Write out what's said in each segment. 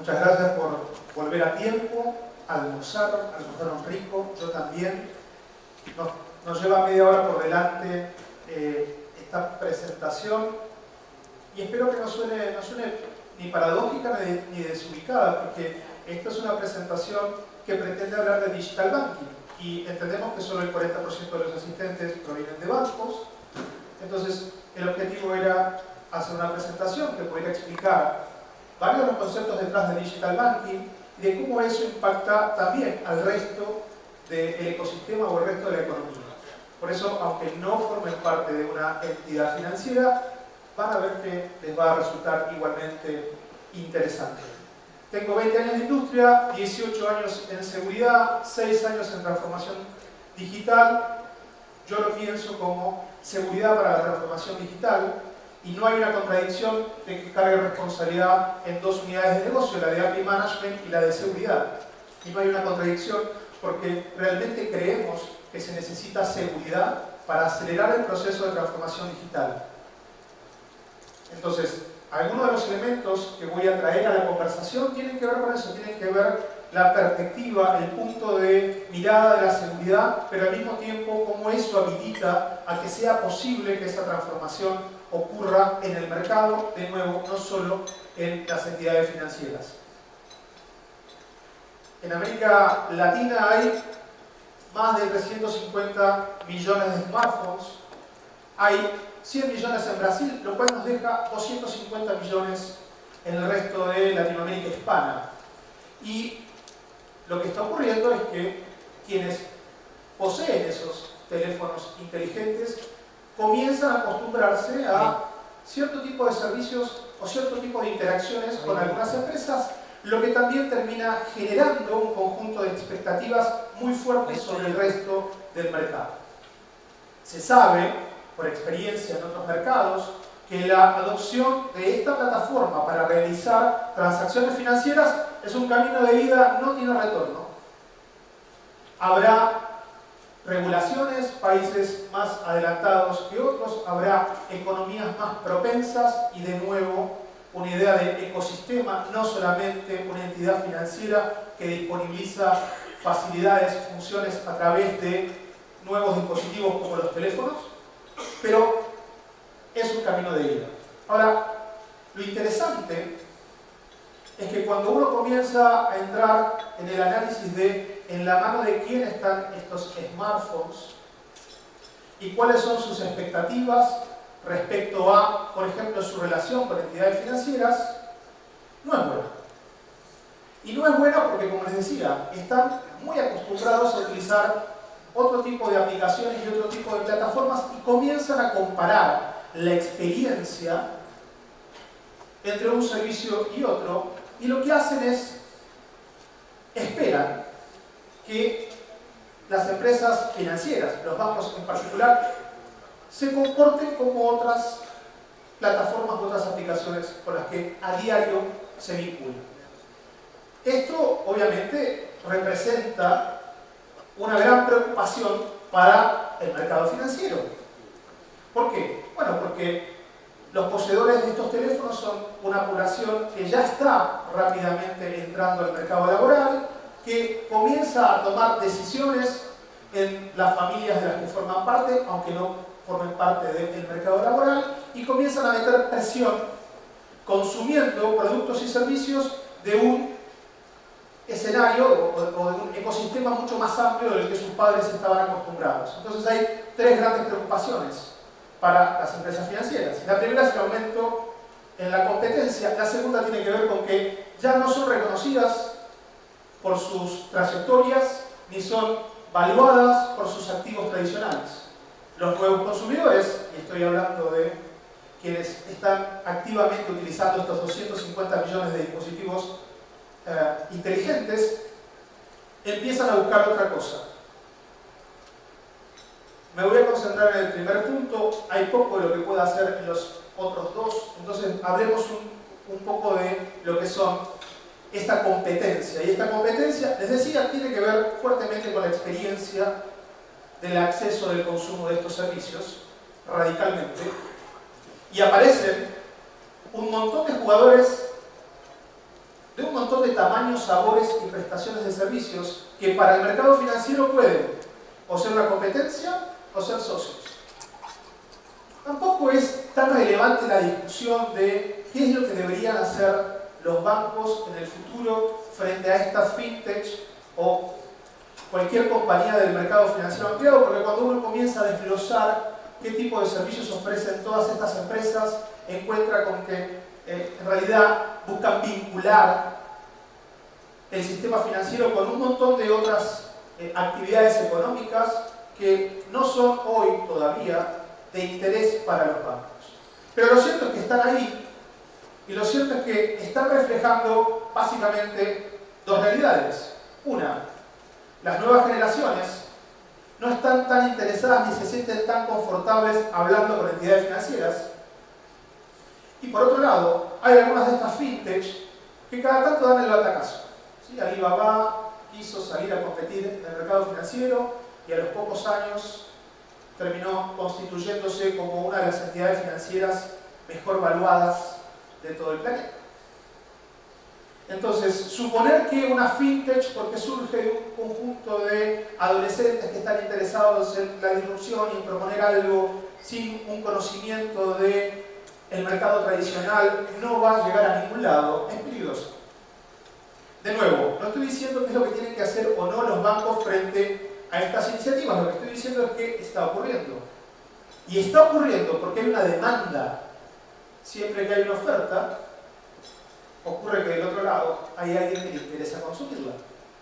Muchas gracias por volver a tiempo, almorzaron rico, yo también. Nos lleva media hora por delante esta presentación y espero que no suene ni paradójica ni desubicada, porque esta es una presentación que pretende hablar de digital banking y entendemos que solo el 40% de los asistentes provienen de bancos. Entonces el objetivo era hacer una presentación que pudiera explicar varios de los conceptos detrás de digital banking y de cómo eso impacta también al resto del ecosistema o el resto de la economía. Por eso, aunque no formen parte de una entidad financiera, van a ver que les va a resultar igualmente interesante. Tengo 20 años de industria, 18 años en seguridad, 6 años en transformación digital. Yo lo pienso como seguridad para la transformación digital y no hay una contradicción de que cargue responsabilidad en dos unidades de negocio, la de API Management y la de seguridad. Y no hay una contradicción porque realmente creemos que se necesita seguridad para acelerar el proceso de transformación digital. Entonces, algunos de los elementos que voy a traer a la conversación tienen que ver con eso, tienen que ver la perspectiva, el punto de mirada de la seguridad, pero al mismo tiempo cómo eso habilita a que sea posible que esa transformación ocurra en el mercado, de nuevo, no solo en las entidades financieras. En América Latina hay más de 350 millones de smartphones, hay 100 millones en Brasil, lo cual nos deja 250 millones en el resto de Latinoamérica hispana. Y lo que está ocurriendo es que quienes poseen esos teléfonos inteligentes comienzan a acostumbrarse a cierto tipo de servicios o cierto tipo de interacciones con algunas empresas, lo que también termina generando un conjunto de expectativas muy fuertes sobre el resto del mercado. Se sabe, por experiencia en otros mercados, que la adopción de esta plataforma para realizar transacciones financieras es un camino de ida, no tiene retorno. Habrá regulaciones, países más adelantados que otros, habrá economías más propensas y de nuevo una idea de ecosistema, no solamente una entidad financiera que disponibiliza facilidades, funciones a través de nuevos dispositivos como los teléfonos, pero es un camino de ida. Ahora, lo interesante es que cuando uno comienza a entrar en el análisis de en la mano de quién están estos smartphones y cuáles son sus expectativas respecto a, por ejemplo, su relación con entidades financieras, no es buena. Y no es buena porque, como les decía, están muy acostumbrados a utilizar otro tipo de aplicaciones y otro tipo de plataformas y comienzan a comparar la experiencia entre un servicio y otro, y lo que hacen es esperan que las empresas financieras, los bancos en particular, se comporten como otras plataformas, otras aplicaciones con las que a diario se vinculan. Esto obviamente representa una gran preocupación para el mercado financiero. ¿Por qué? Bueno, porque los poseedores de estos teléfonos son una población que ya está rápidamente entrando al mercado laboral, que comienza a tomar decisiones en las familias de las que forman parte, aunque no formen parte del mercado laboral, y comienzan a meter presión consumiendo productos y servicios de un escenario o de un ecosistema mucho más amplio del que sus padres estaban acostumbrados. Entonces hay tres grandes preocupaciones para las empresas financieras. La primera es el aumento en la competencia, la segunda tiene que ver con que ya no son reconocidas por sus trayectorias ni son valuadas por sus activos tradicionales. Los nuevos consumidores, y estoy hablando de quienes están activamente utilizando estos 250 millones de dispositivos inteligentes, empiezan a buscar otra cosa. Me voy a concentrar en el primer punto, hay poco de lo que pueda hacer en los otros dos, entonces hablemos un poco de lo que son esta competencia. Y esta competencia, les decía, tiene que ver fuertemente con la experiencia del acceso del consumo de estos servicios, radicalmente, y aparecen un montón de jugadores de un montón de tamaños, sabores y prestaciones de servicios que para el mercado financiero pueden o ser una competencia o ser socios. Tampoco es tan relevante la discusión de qué es lo que deberían hacer los bancos en el futuro frente a estas fintech o cualquier compañía del mercado financiero ampliado, porque cuando uno comienza a desglosar qué tipo de servicios ofrecen todas estas empresas, encuentra con que en realidad buscan vincular el sistema financiero con un montón de otras actividades económicas que no son hoy todavía de interés para los bancos. Pero lo cierto es que están ahí y lo cierto es que están reflejando básicamente dos realidades. Una, las nuevas generaciones no están tan interesadas ni se sienten tan confortables hablando con entidades financieras. Y por otro lado, hay algunas de estas fintech que cada tanto dan el batacazo. ¿Sí? Alibaba quiso salir a competir en el mercado financiero y a los pocos años terminó constituyéndose como una de las entidades financieras mejor valuadas de todo el planeta. Entonces, suponer que una fintech, porque surge de un conjunto de adolescentes que están interesados en la disrupción y en proponer algo sin un conocimiento del mercado tradicional, no va a llegar a ningún lado, es peligroso. De nuevo, no estoy diciendo qué es lo que tienen que hacer o no los bancos frente a estas iniciativas, lo que estoy diciendo es que está ocurriendo. Y está ocurriendo porque hay una demanda. Siempre que hay una oferta, ocurre que del otro lado hay alguien que le interesa consumirla.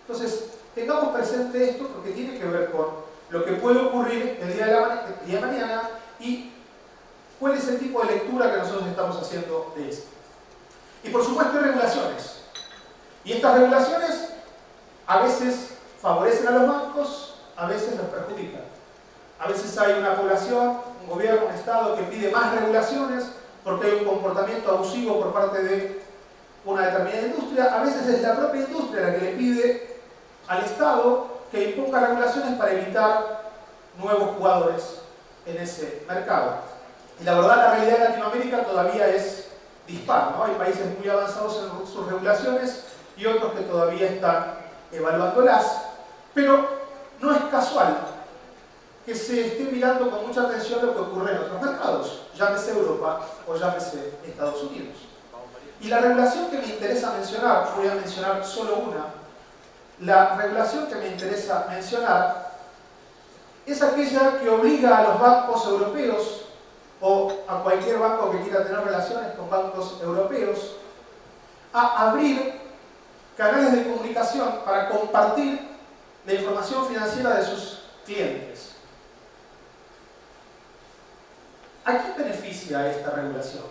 Entonces, tengamos presente esto porque tiene que ver con lo que puede ocurrir el día de mañana y cuál es el tipo de lectura que nosotros estamos haciendo de esto. Y por supuesto hay regulaciones. Y estas regulaciones a veces favorecen a los bancos, a veces los perjudican. A veces hay una población, un gobierno, un Estado que pide más regulaciones porque hay un comportamiento abusivo por parte de una determinada industria. A veces es la propia industria la que le pide al Estado que imponga regulaciones para evitar nuevos jugadores en ese mercado. Y la verdad, la realidad de Latinoamérica todavía es dispar, ¿no? Hay países muy avanzados en sus regulaciones y otros que todavía están evaluándolas, pero no es casual que se esté mirando con mucha atención lo que ocurre en otros mercados, llámese Europa o llámese Estados Unidos. Y la regulación que me interesa mencionar, voy a mencionar solo una, la regulación que me interesa mencionar es aquella que obliga a los bancos europeos o a cualquier banco que quiera tener relaciones con bancos europeos a abrir canales de comunicación para compartir la información financiera de sus clientes. ¿A quién beneficia esta regulación?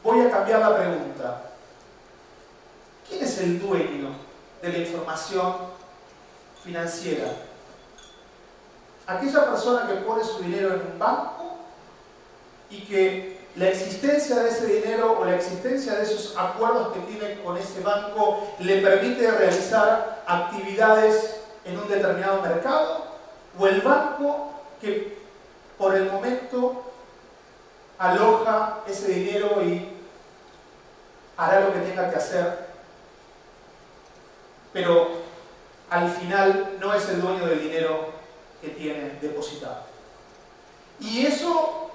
Voy a cambiar la pregunta. ¿Quién es el dueño de la información financiera? ¿Aquella persona que pone su dinero en un banco y que la existencia de ese dinero o la existencia de esos acuerdos que tiene con ese banco le permite realizar actividades en un determinado mercado? ¿O el banco que por el momento aloja ese dinero y hará lo que tenga que hacer, pero al final no es el dueño del dinero que tiene depositado? Y eso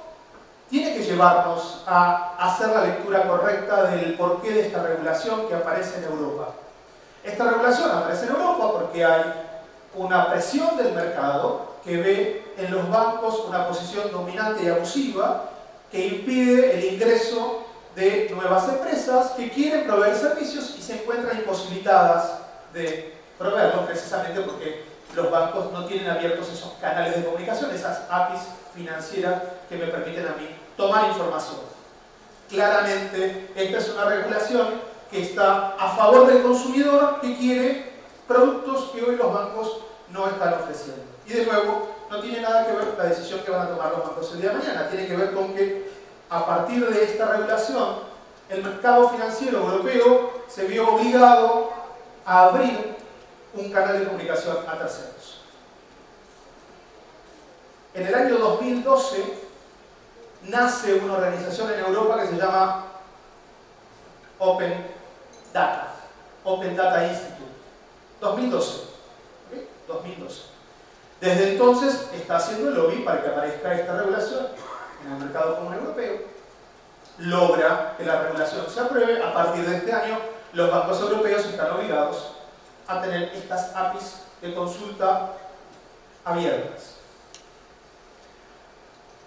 tiene que llevarnos a hacer la lectura correcta del porqué de esta regulación que aparece en Europa. Esta regulación aparece en Europa porque hay una presión del mercado que ve en los bancos una posición dominante y abusiva que impide el ingreso de nuevas empresas que quieren proveer servicios y se encuentran imposibilitadas de proveerlos precisamente porque los bancos no tienen abiertos esos canales de comunicación, esas APIs financieras que me permiten a mí tomar información. Claramente, esta es una regulación que está a favor del consumidor que quiere productos que hoy los bancos no están ofreciendo. Y de nuevo, no tiene nada que ver con la decisión que van a tomar los bancos el día de mañana. Tiene que ver con que a partir de esta regulación, el mercado financiero europeo se vio obligado a abrir un canal de comunicación a terceros. En el año 2012 nace una organización en Europa que se llama Open Data, Open Data Institute, 2012. ¿Okay? 2012. Desde entonces está haciendo lobby para que aparezca esta regulación en el mercado común europeo. Logra que la regulación se apruebe. A partir de este año, los bancos europeos están obligados a tener estas APIs de consulta abiertas.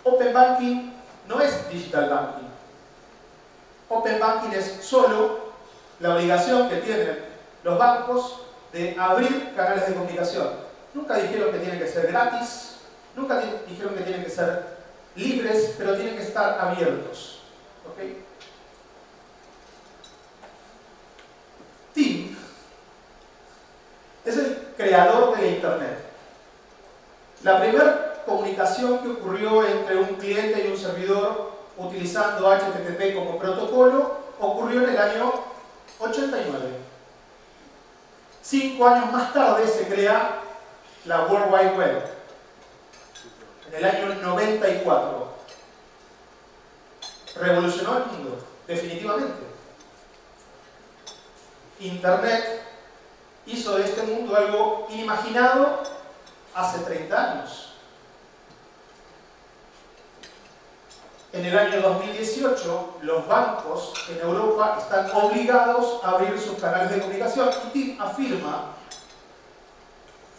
Open Banking no es Digital Banking. Open Banking es solo la obligación que tienen los bancos de abrir canales de comunicación. Nunca dijeron que tienen que ser gratis, nunca dijeron que tienen que ser libres, pero tienen que estar abiertos. ¿Okay? Tim es el creador de la Internet. La primera comunicación que ocurrió entre un cliente y un servidor utilizando HTTP como protocolo ocurrió en el año 89. 5 años más tarde se crea la World Wide Web, en el año 94. Revolucionó el mundo, definitivamente. Internet hizo de este mundo algo inimaginado hace 30 años. En el año 2018, los bancos en Europa están obligados a abrir sus canales de comunicación y Tim afirma,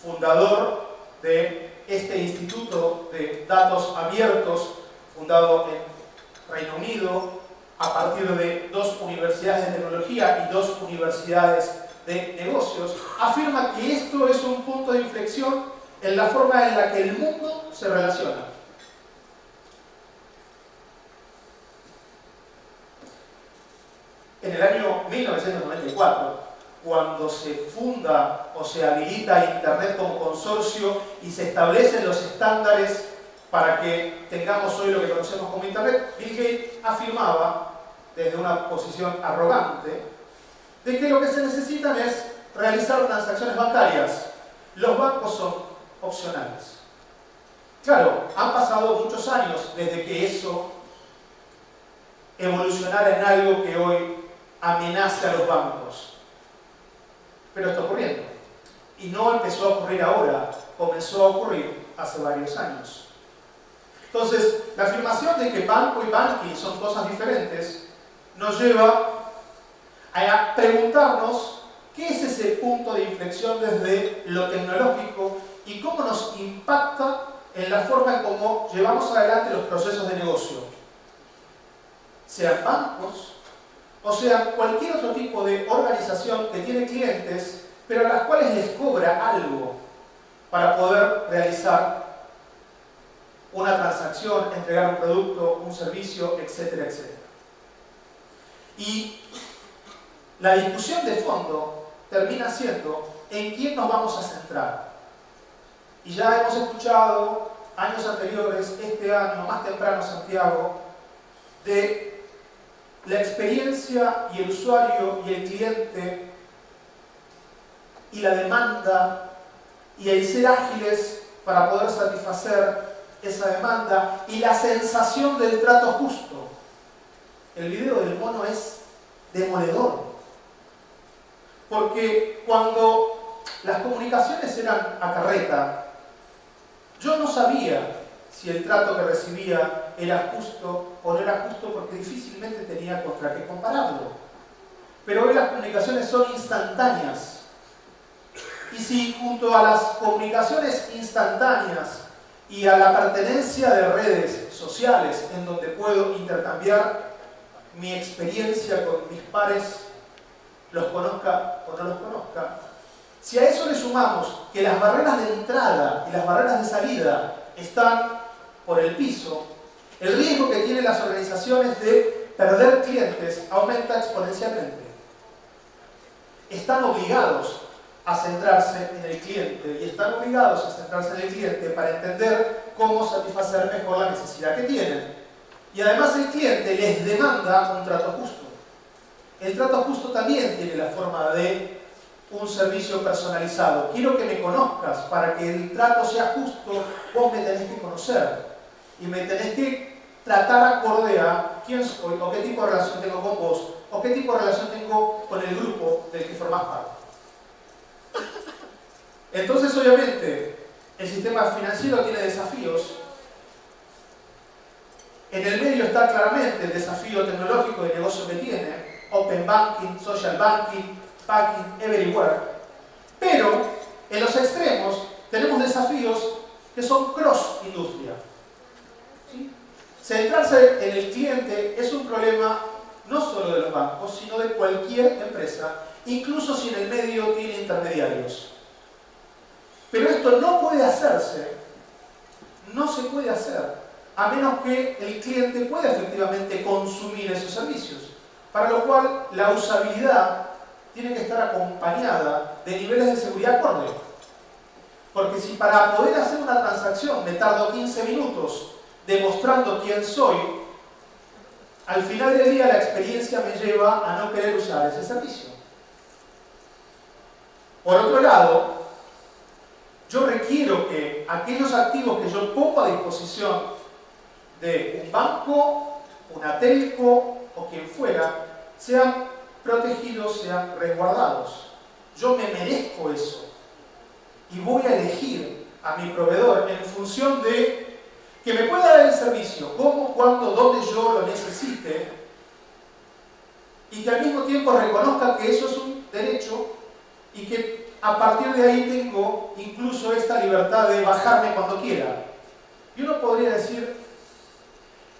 fundador de este Instituto de Datos Abiertos, fundado en Reino Unido, a partir de 2 universidades de tecnología y 2 universidades de negocios, afirma que esto es un punto de inflexión en la forma en la que el mundo se relaciona. En el año 1994, cuando se funda o se habilita Internet como consorcio y se establecen los estándares para que tengamos hoy lo que conocemos como Internet, Bill Gates afirmaba, desde una posición arrogante, de que lo que se necesitan es realizar transacciones bancarias. Los bancos son opcionales. Claro, han pasado muchos años desde que eso evolucionara en algo que hoy amenaza a los bancos. Pero está ocurriendo. Y no empezó a ocurrir ahora, comenzó a ocurrir hace varios años. Entonces, la afirmación de que banco y banking son cosas diferentes nos lleva a preguntarnos qué es ese punto de inflexión desde lo tecnológico y cómo nos impacta en la forma en cómo llevamos adelante los procesos de negocio. Sean bancos o sea cualquier otro tipo de organización que tiene clientes, pero a las cuales les cobra algo para poder realizar una transacción, entregar un producto, un servicio, etcétera, etcétera. Y la discusión de fondo termina siendo en quién nos vamos a centrar. Y ya hemos escuchado años anteriores, este año, más temprano Santiago, de la experiencia y el usuario y el cliente y la demanda y el ser ágiles para poder satisfacer esa demanda y la sensación del trato justo. El video del mono es demoledor, porque cuando las comunicaciones eran a carreta, yo no sabía si el trato que recibía era justo o no era justo, porque difícilmente tenía contra qué compararlo. Pero hoy las comunicaciones son instantáneas. Y si junto a las comunicaciones instantáneas y a la pertenencia de redes sociales en donde puedo intercambiar mi experiencia con mis pares, los conozca o no los conozca, si a eso le sumamos que las barreras de entrada y las barreras de salida están por el piso, el riesgo que tienen las organizaciones de perder clientes aumenta exponencialmente. Están obligados a centrarse en el cliente y están obligados a centrarse en el cliente para entender cómo satisfacer mejor la necesidad que tienen. Y además el cliente les demanda un trato justo. El trato justo también tiene la forma de un servicio personalizado. Quiero que me conozcas. Para que el trato sea justo, vos me tenés que conocer. Y me tenés que tratar acorde a quién soy, o qué tipo de relación tengo con vos, o qué tipo de relación tengo con el grupo del que formás parte. Entonces, obviamente, el sistema financiero tiene desafíos. En el medio está claramente el desafío tecnológico de negocio que tiene, Open Banking, Social Banking, Banking Everywhere. Pero, en los extremos, tenemos desafíos que son cross-industria. ¿Sí? Centrarse en el cliente es un problema no solo de los bancos, sino de cualquier empresa, incluso si en el medio tiene intermediarios. Pero esto no puede hacerse, no se puede hacer, a menos que el cliente pueda efectivamente consumir esos servicios, para lo cual la usabilidad tiene que estar acompañada de niveles de seguridad acorde. Porque si para poder hacer una transacción me tardo 15 minutos demostrando quién soy, al final del día la experiencia me lleva a no querer usar ese servicio. Por otro lado, yo requiero que aquellos activos que yo pongo a disposición de un banco, una telco o quien fuera, sean protegidos, sean resguardados. Yo me merezco eso y voy a elegir a mi proveedor en función de que me pueda dar el servicio, cómo, cuándo, dónde yo lo necesite, y que al mismo tiempo reconozca que eso es un derecho y que a partir de ahí tengo incluso esta libertad de bajarme cuando quiera. Y uno podría decir,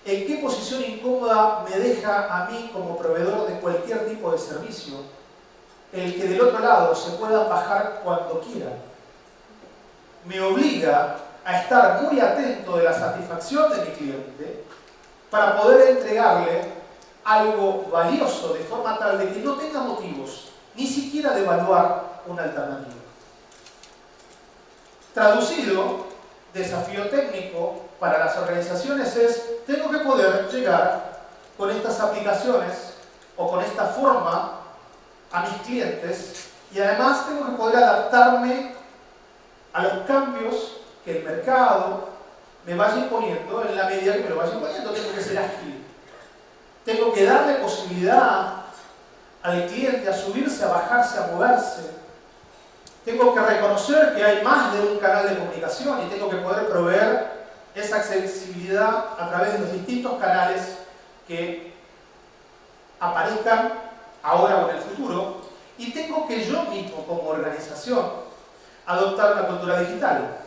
¿en qué posición incómoda me deja a mí como proveedor de cualquier tipo de servicio el que del otro lado se pueda bajar cuando quiera? Me obliga a estar muy atento de la satisfacción de mi cliente para poder entregarle algo valioso de forma tal de que no tenga motivos ni siquiera de evaluar una alternativa. Traducido, desafío técnico para las organizaciones es: tengo que poder llegar con estas aplicaciones o con esta forma a mis clientes, y además tengo que poder adaptarme a los cambios que el mercado me vaya imponiendo en la medida que me lo vaya imponiendo. Tengo que ser ágil. Tengo que darle posibilidad al cliente a subirse, a bajarse, a moverse. Tengo que reconocer que hay más de un canal de comunicación y tengo que poder proveer esa accesibilidad a través de los distintos canales que aparezcan ahora o en el futuro. Y tengo que yo mismo, como organización, adoptar una cultura digital.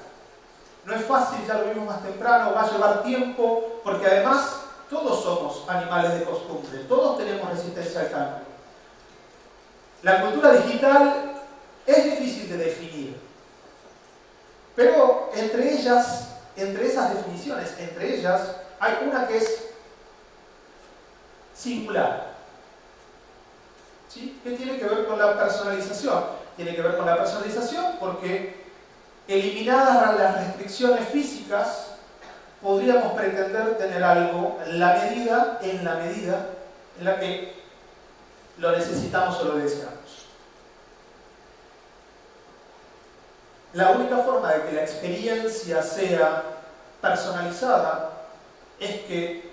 No es fácil, ya lo vimos más temprano, va a llevar tiempo, porque además todos somos animales de costumbre, todos tenemos resistencia al cambio. La cultura digital es difícil de definir, pero entre esas definiciones, entre ellas hay una que es singular, ¿sí? Que tiene que ver con la personalización. Tiene que ver con la personalización porque, eliminadas las restricciones físicas, podríamos pretender tener algo en la medida en la que lo necesitamos o lo deseamos. La única forma de que la experiencia sea personalizada es que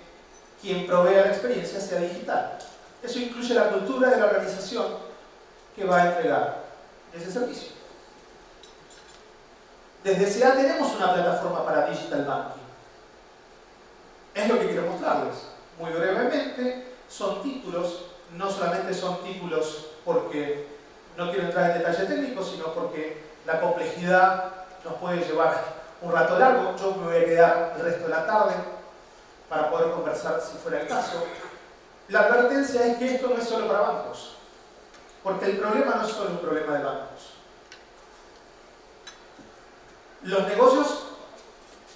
quien provea la experiencia sea digital. Eso incluye la cultura de la organización que va a entregar ese servicio. Desde SEA tenemos una plataforma para Digital Banking. Es lo que quiero mostrarles. Muy brevemente, son títulos, no solamente son títulos porque no quiero entrar en detalle técnico, sino porque la complejidad nos puede llevar un rato largo. Yo me voy a quedar el resto de la tarde para poder conversar si fuera el caso. La advertencia es que esto no es solo para bancos, porque el problema no es solo un problema de bancos. Los negocios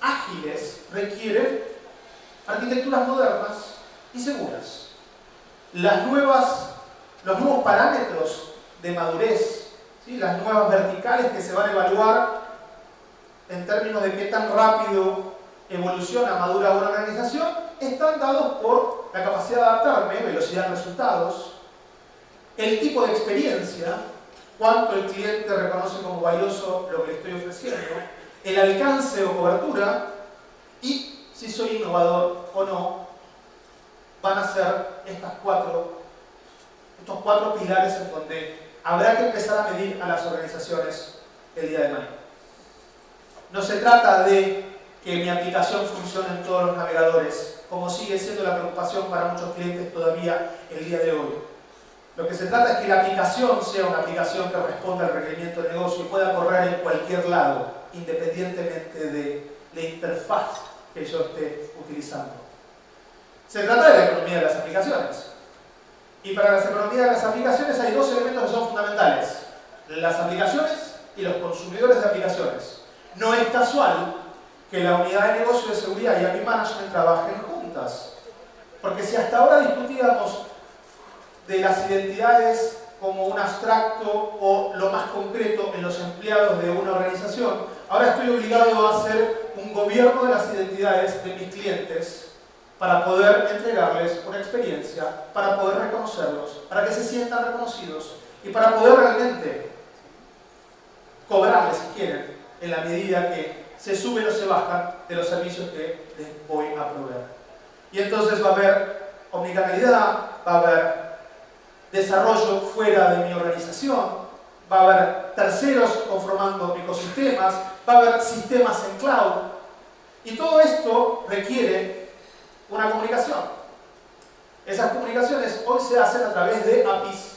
ágiles requieren arquitecturas modernas y seguras. Los nuevos parámetros de madurez, ¿sí? Las nuevas verticales que se van a evaluar en términos de qué tan rápido evoluciona, madura una organización, están dados por la capacidad de adaptarme, velocidad de resultados, el tipo de experiencia, cuánto el cliente reconoce como valioso lo que le estoy ofreciendo, el alcance o cobertura, y si soy innovador o no. Van a ser estas 4 Estos 4 pilares en donde habrá que empezar a medir a las organizaciones el día de mañana. No se trata de que mi aplicación funcione en todos los navegadores, como sigue siendo la preocupación para muchos clientes todavía el día de hoy. Lo que se trata es que la aplicación sea una aplicación que responda al requerimiento del negocio y pueda correr en cualquier lado, independientemente de la interfaz que yo esté utilizando. Se trata de la economía de las aplicaciones. Y para la economía de las aplicaciones hay 2 elementos que son fundamentales: las aplicaciones y los consumidores de aplicaciones. No es casual que la unidad de negocio de seguridad y API Management trabajen juntas. Porque si hasta ahora discutíamos de las identidades como un abstracto o lo más concreto en los empleados de una organización, ahora estoy obligado a hacer un gobierno de las identidades de mis clientes para poder entregarles una experiencia, para poder reconocerlos, para que se sientan reconocidos y para poder realmente cobrarles, si quieren, en la medida que se suben o se bajan de los servicios que les voy a proveer. Y entonces va a haber omnicanalidad, va a haber desarrollo fuera de mi organización, va a haber terceros conformando ecosistemas, va a haber sistemas en cloud. Y todo esto requiere una comunicación. Esas comunicaciones hoy se hacen a través de APIs,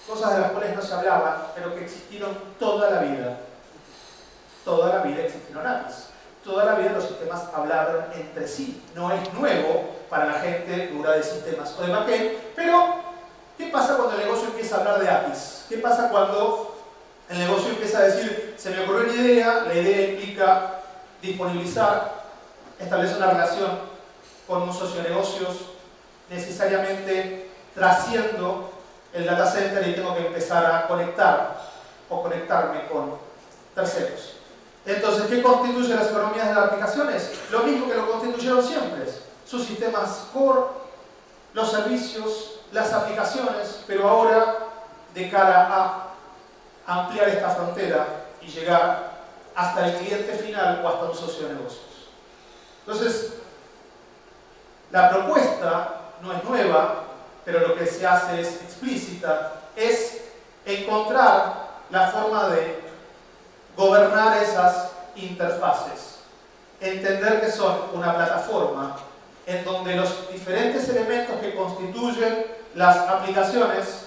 cosas de las cuales no se hablaban, pero que existieron toda la vida. Toda la vida existieron APIs. Toda la vida los sistemas hablaron entre sí. No es nuevo para la gente dura de sistemas o de backend, pero ¿qué pasa cuando el negocio empieza a hablar de APIs? ¿Qué pasa cuando el negocio empieza a decir, se me ocurrió una idea, la idea implica disponibilizar, establecer una relación con un socio de negocios, necesariamente trasciendo el data center y tengo que empezar a conectar o conectarme con terceros? Entonces, ¿qué constituye las economías de las aplicaciones? Lo mismo que lo constituyeron siempre: sus sistemas core, los servicios, las aplicaciones, pero ahora de cara a ampliar esta frontera y llegar hasta el cliente final o hasta un socio de negocios. Entonces, la propuesta no es nueva, pero lo que se hace es explícita, es encontrar la forma de gobernar esas interfaces, entender que son una plataforma en donde los diferentes elementos que constituyen las aplicaciones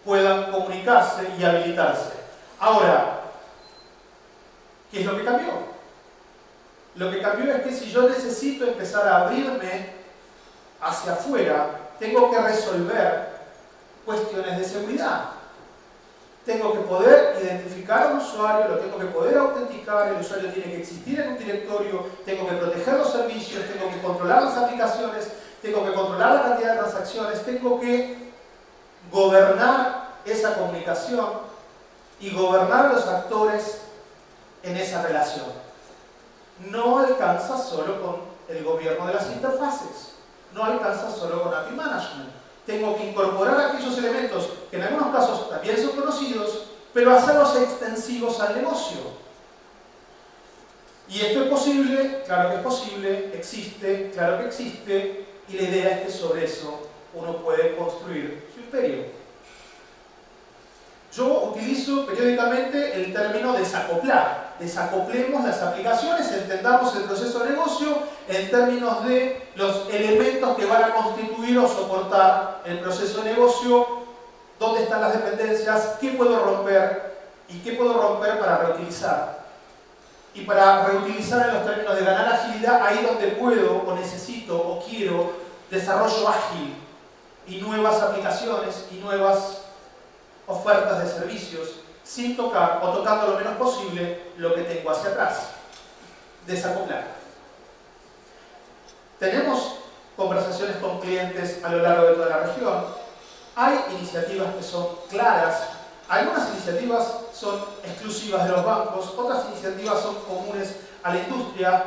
puedan comunicarse y habilitarse. Ahora, ¿qué es lo que cambió? Lo que cambió es que si yo necesito empezar a abrirme hacia afuera, tengo que resolver cuestiones de seguridad. Tengo que poder identificar a un usuario, lo tengo que poder autenticar, el usuario tiene que existir en un directorio, tengo que proteger los servicios, tengo que controlar las aplicaciones, tengo que controlar la cantidad de transacciones, tengo que gobernar esa comunicación y gobernar a los actores en esa relación. No alcanza solo con el gobierno de las interfaces, no alcanza solo con API Management. Tengo que incorporar aquellos elementos que en algunos casos también son conocidos, pero hacerlos extensivos al negocio. ¿Y esto es posible? Claro que es posible, existe, claro que existe, y la idea es que sobre eso uno puede construir su imperio. Yo utilizo periódicamente el término desacoplar. Desacoplemos las aplicaciones, entendamos el proceso de negocio en términos de los elementos que van a constituir o soportar el proceso de negocio, dónde están las dependencias, qué puedo romper y qué puedo romper para reutilizar. Y para reutilizar en los términos de ganar agilidad, ahí donde puedo o necesito o quiero desarrollo ágil y nuevas aplicaciones y nuevas ofertas de servicios, sin tocar o tocando lo menos posible lo que tengo hacia atrás. Desacoplar. Tenemos conversaciones con clientes a lo largo de toda la región. Hay iniciativas que son claras. Algunas iniciativas son exclusivas de los bancos, otras iniciativas son comunes a la industria.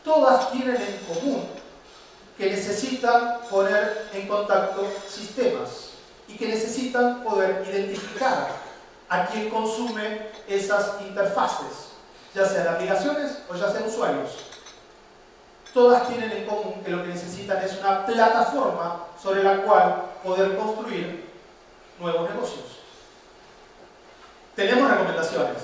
Todas tienen en común que necesitan poner en contacto sistemas y que necesitan poder identificar a quien consume esas interfaces, ya sean aplicaciones o ya sean usuarios. Todas tienen en común que lo que necesitan es una plataforma sobre la cual poder construir nuevos negocios. Tenemos recomendaciones.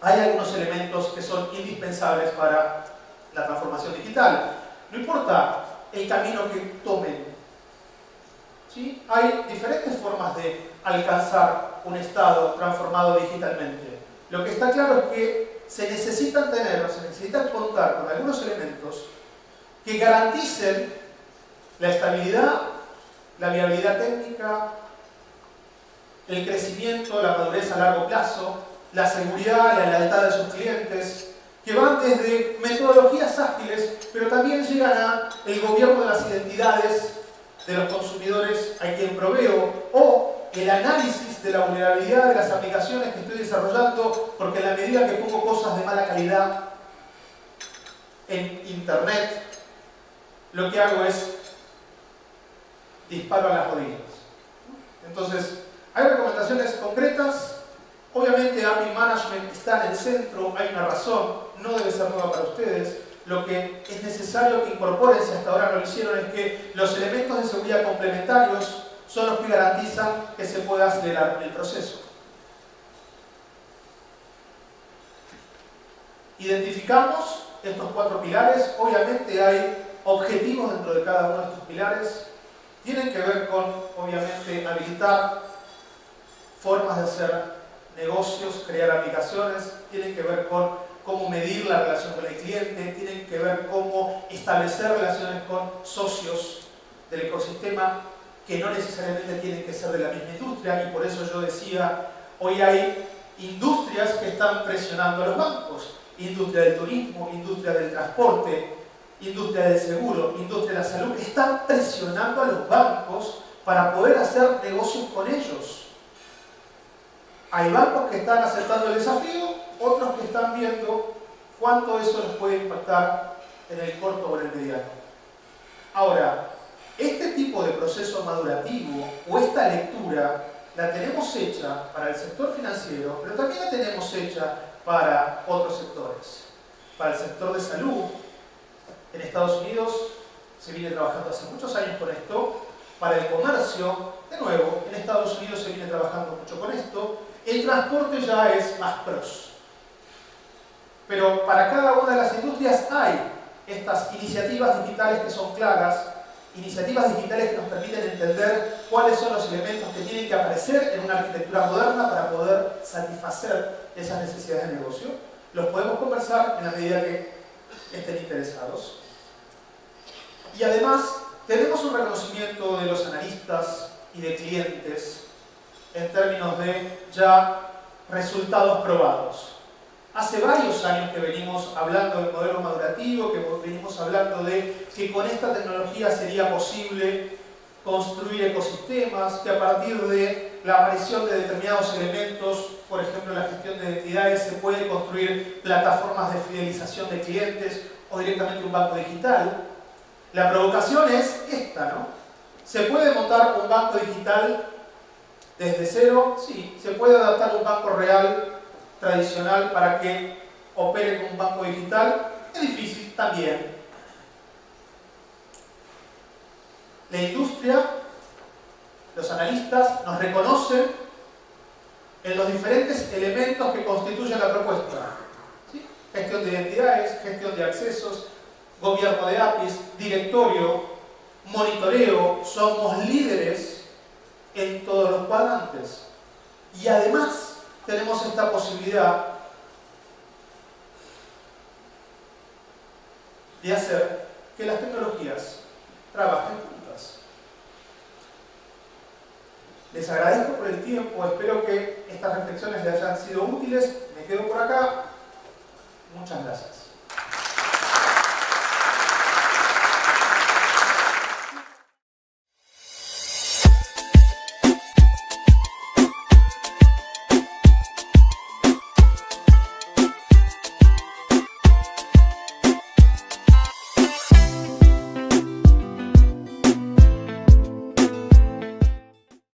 Hay algunos elementos que son indispensables para la transformación digital. No importa el camino que tomen, ¿sí? Hay diferentes formas de alcanzar un estado transformado digitalmente. Lo que está claro es que se necesitan contar con algunos elementos que garanticen la estabilidad, la viabilidad técnica, el crecimiento, la madurez a largo plazo, la seguridad, la lealtad de sus clientes, que van desde metodologías ágiles, pero también llegan a el gobierno de las identidades de los consumidores a quien proveo, o el análisis de la vulnerabilidad de las aplicaciones que estoy desarrollando, porque en la medida que pongo cosas de mala calidad en Internet, lo que hago es disparo a las rodillas. Entonces, hay recomendaciones concretas. Obviamente API Management está en el centro, hay una razón, no debe ser nueva para ustedes. Lo que es necesario que incorporen, si hasta ahora no lo hicieron, es que los elementos de seguridad complementarios son los que garantizan que se pueda acelerar el proceso. Identificamos estos 4 pilares. Obviamente hay objetivos dentro de cada uno de estos pilares. Tienen que ver con, obviamente, habilitar formas de hacer negocios, crear aplicaciones. Tienen que ver con cómo medir la relación con el cliente. Tienen que ver cómo establecer relaciones con socios del ecosistema que no necesariamente tienen que ser de la misma industria. Y por eso yo decía, hoy hay industrias que están presionando a los bancos. Industria del turismo, industria del transporte, industria del seguro, industria de la salud, están presionando a los bancos para poder hacer negocios con ellos. Hay bancos que están aceptando el desafío, otros que están viendo cuánto eso les puede impactar en el corto o en el mediano. Ahora, este tipo de proceso madurativo o esta lectura la tenemos hecha para el sector financiero, pero también la tenemos hecha para otros sectores. Para el sector de salud, en Estados Unidos se viene trabajando hace muchos años con esto. Para el comercio, de nuevo, en Estados Unidos se viene trabajando mucho con esto. El transporte ya es más pros. Pero para cada una de las industrias hay estas iniciativas digitales que son claras, iniciativas digitales que nos permiten entender cuáles son los elementos que tienen que aparecer en una arquitectura moderna para poder satisfacer esas necesidades de negocio. Los podemos conversar en la medida que estén interesados. Y además, tenemos un reconocimiento de los analistas y de clientes en términos de ya resultados probados. Hace varios años que venimos hablando del modelo madurativo, que venimos hablando de que con esta tecnología sería posible construir ecosistemas, que a partir de la aparición de determinados elementos, por ejemplo la gestión de identidades, se puede construir plataformas de fidelización de clientes o directamente un banco digital. La provocación es esta, ¿no? ¿Se puede montar un banco digital desde cero? Sí. ¿Se puede adaptar un banco real tradicional para que opere como un banco digital? Es difícil también. La industria, los analistas nos reconocen en los diferentes elementos que constituyen la propuesta. ¿Sí? Gestión de identidades, gestión de accesos, gobierno de APIs, directorio, monitoreo. Somos líderes en todos los cuadrantes. Y además tenemos esta posibilidad de hacer que las tecnologías trabajen juntas. Les agradezco por el tiempo, espero que estas reflexiones les hayan sido útiles. Me quedo por acá. Muchas gracias.